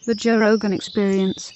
The Joe Rogan Experience.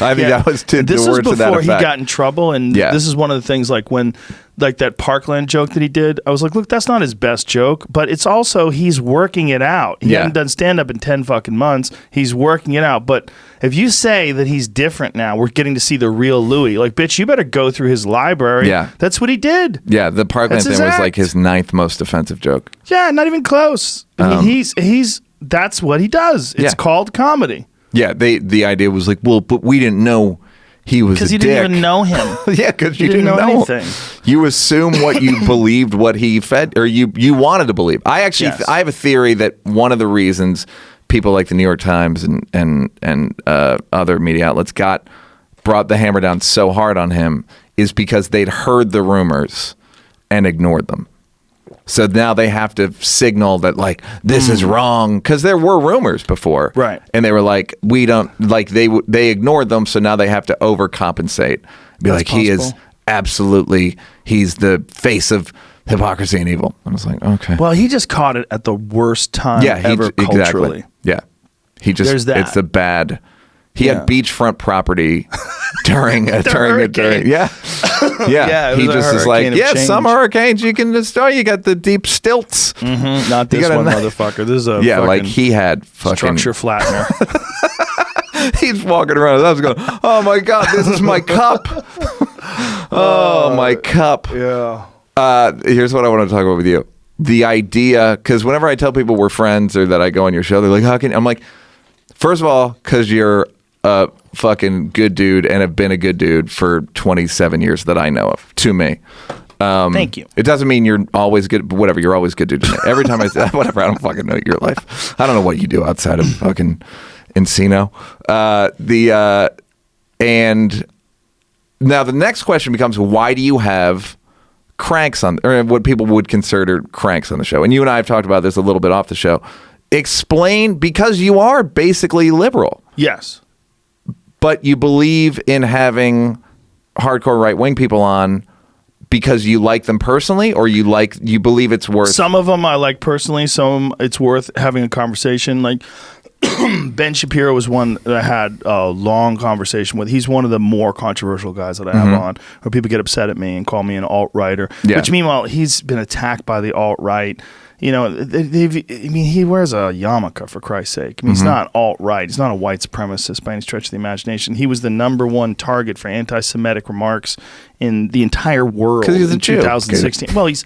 I think that was the words of that before effect. he got in trouble, and this is one of the things, like when, like that Parkland joke that he did, I was like, look, that's not his best joke, but it's also, he's working it out. He hadn't done stand-up in 10 fucking months. He's working it out. But if you say that he's different now, we're getting to see the real Louis. Like, bitch, you better go through his library. Yeah. That's what he did. Yeah, the Parkland thing was like his 9th most offensive joke. Yeah, not even close. I mean, he's that's what he does. It's called comedy. Yeah, the idea was like, well, but we didn't know he was a dick. Because you didn't even know him. Yeah, because you didn't know anything. You assume what you believed, what he fed, or you wanted to believe. I actually, I have a theory that one of the reasons people like the New York Times and other media outlets brought the hammer down so hard on him is because they'd heard the rumors and ignored them. So now they have to signal that, like, this is wrong, because there were rumors before, right? And they were like, we don't, like, they ignored them, so now they have to overcompensate. Be like, he is absolutely, he's the face of hypocrisy and evil. I was like, okay. Well, he just caught it at the worst time ever culturally. Exactly. Yeah, he just, there's that. It's a bad. He had beachfront property during yeah. He just is like, some hurricanes you can just, you got the deep stilts. Mm-hmm. Not this one, motherfucker. This is a like he had fucking structure flattener. He's walking around. I was going, oh my God, this is my cup. My cup. Yeah. Here's what I want to talk about with you. The idea, because whenever I tell people we're friends or that I go on your show, they're like, how can, I'm like, first of all, because you're a fucking good dude and have been a good dude for 27 years that I know of, to me. Thank you. It doesn't mean you're always good, but whatever, you're always good dude to me. Every time I say, whatever, I don't fucking know your life. I don't know what you do outside of fucking Encino. And now the next question becomes, why do you have cranks on, or what people would consider cranks on the show? And you and I have talked about this a little bit off the show. Explain, because you are basically liberal. Yes. But you believe in having hardcore right-wing people on because you like them personally, or you believe it's worth... Some of them I like personally, some it's worth having a conversation. Like Ben Shapiro was one that I had a long conversation with. He's one of the more controversial guys that I have on, where people get upset at me and call me an alt-righter, which meanwhile, he's been attacked by the alt-right. You know, he wears a yarmulke, for Christ's sake. I mean, he's not alt-right. He's not a white supremacist by any stretch of the imagination. He was the #1 target for anti-Semitic remarks in the entire world in 2016. Well, there's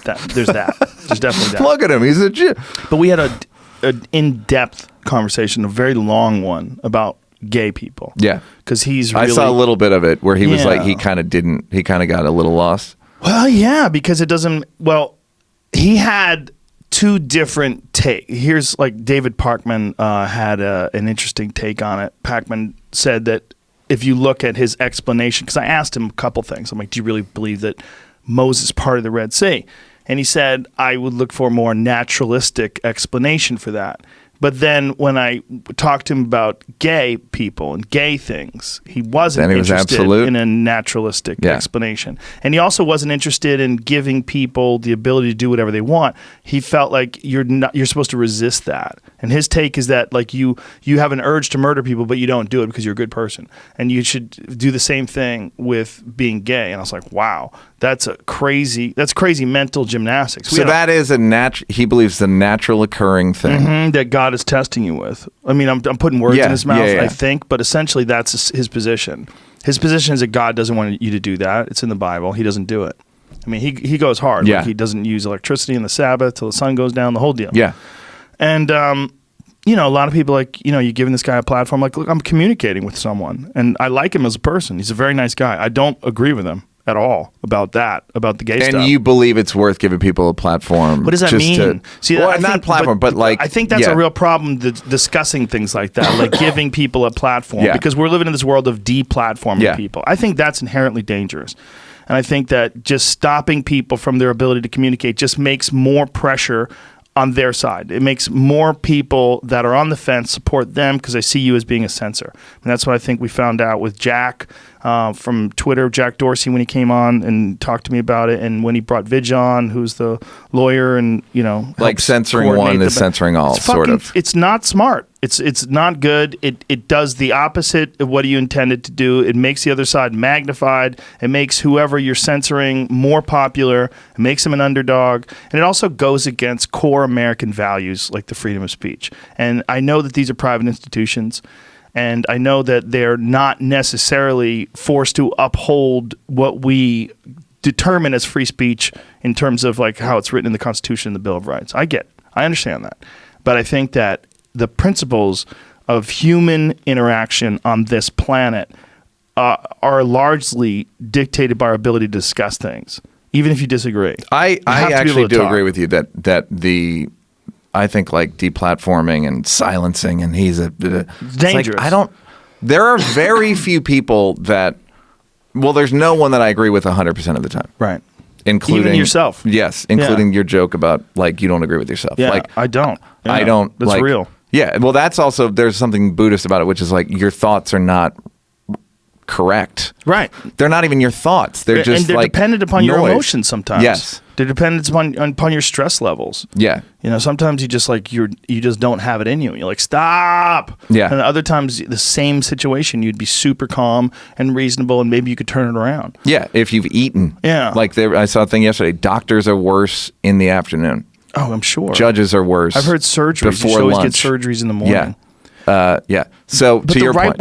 that. There's definitely that. Look at him. He's a Jew. But we had an in-depth conversation, a very long one, about gay people. Yeah. Because he's really... I saw a little bit of it where he was like, he kind of got a little lost. Well, yeah, because it doesn't... Well, he had... two different takes. Here's like David Parkman had an interesting take on it. Parkman said that if you look at his explanation, because I asked him a couple things. I'm like, do you really believe that Moses parted the Red Sea? And he said, I would look for a more naturalistic explanation for that. But then when I talked to him about gay people and gay things, he wasn't interested in a naturalistic explanation. And he also wasn't interested in giving people the ability to do whatever they want. He felt like you're supposed to resist that. And his take is that like you have an urge to murder people, but you don't do it because you're a good person. And you should do the same thing with being gay. And I was like, wow, that's crazy mental gymnastics. So that is he believes the natural occurring thing. That God is testing you with. I mean, I'm putting words in his mouth, I think, but essentially that's his position. His position is that God doesn't want you to do that. It's in the Bible. He doesn't do it. I mean, he goes hard. Yeah. Like he doesn't use electricity in the Sabbath till the sun goes down, the whole deal. Yeah. And, you know, a lot of people like, you know, you're giving this guy a platform. Like, look, I'm communicating with someone, and I like him as a person. He's a very nice guy. I don't agree with him at all about the gay stuff. And you believe it's worth giving people a platform. What does that mean? But like... I think that's a real problem, discussing things like that, like giving people a platform, because we're living in this world of deplatforming people. I think that's inherently dangerous. And I think that just stopping people from their ability to communicate just makes more pressure on their side. It makes more people that are on the fence support them because they see you as being a censor. And that's what I think we found out with Jack. from Twitter, Jack Dorsey, when he came on and talked to me about it, and when he brought Vidge on, who's the lawyer, and like censoring one is censoring all, sort of. It's not smart. It's not good. It does the opposite of what you intended to do. It makes the other side magnified. It makes whoever you're censoring more popular. It makes them an underdog. And it also goes against core American values like the freedom of speech. And I know that these are private institutions, and I know that they're not necessarily forced to uphold what we determine as free speech in terms of like how it's written in the Constitution and the Bill of Rights. I get it. I understand that. But I think that the principles of human interaction on this planet are largely dictated by our ability to discuss things, even if you disagree. I actually do agree with you that I think like deplatforming and silencing, and he's dangerous. Like, there are very few people that, well, there's no one that I agree with 100% of the time. Right. Including even yourself. Yes. Including your joke about like, you don't agree with yourself. Yeah, like, I don't. Yeah, I don't. That's like, real. Yeah. Well, that's also, there's something Buddhist about it, which is like your thoughts are not correct. Right. They're not even your thoughts. They're just and they're like dependent upon your noise. emotions sometimes. Yes. They're dependent upon your stress levels. Yeah. You know, sometimes you just like you just don't have it in you. You're like, stop. Yeah. And other times the same situation, you'd be super calm and reasonable, and maybe you could turn it around. Yeah. If you've eaten. Yeah. Like I saw a thing yesterday. Doctors are worse in the afternoon. Oh, I'm sure. Judges are worse. I've heard surgeries. Before you should always lunch. get surgeries in the morning. Yeah. Yeah. So But to your point,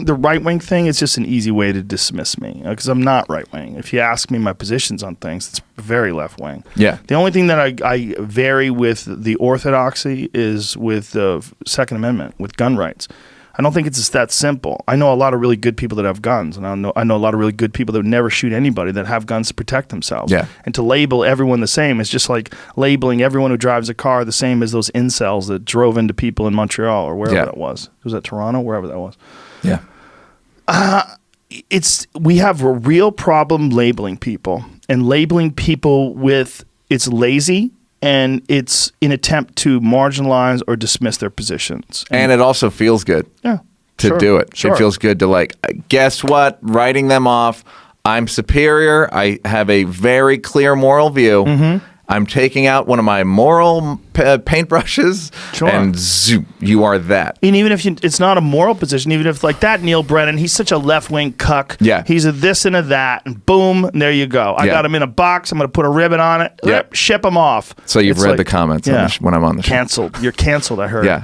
the right wing thing is just an easy way to dismiss me because I'm not right wing. If you ask me my positions on things, it's very left wing. Yeah. The only thing that I vary with the orthodoxy is with the Second Amendment, with gun rights. I don't think it's just that simple. I know a lot of really good people that have guns, and I know a lot of really good people that would never shoot anybody that have guns to protect themselves. Yeah. And to label everyone the same is just like labeling everyone who drives a car the same as those incels that drove into people in Montreal or wherever that was. Was that Toronto? Wherever that was. Yeah. We have a real problem labeling people, and labeling people with it's lazy. And it's an attempt to marginalize or dismiss their positions. And it also feels good to do it. Sure. It feels good to like, guess what? Writing them off. I'm superior. I have a very clear moral view. Mm-hmm. I'm taking out one of my moral paintbrushes, and zoom, you are that. And even if it's not a moral position, even if like that Neal Brennan, he's such a left-wing cuck. Yeah. He's a this and a that, and boom, and there you go. I got him in a box. I'm going to put a ribbon on it. Yeah. Ship him off. So you've read the comments when I'm on the show. Canceled. You're canceled, I heard. Yeah.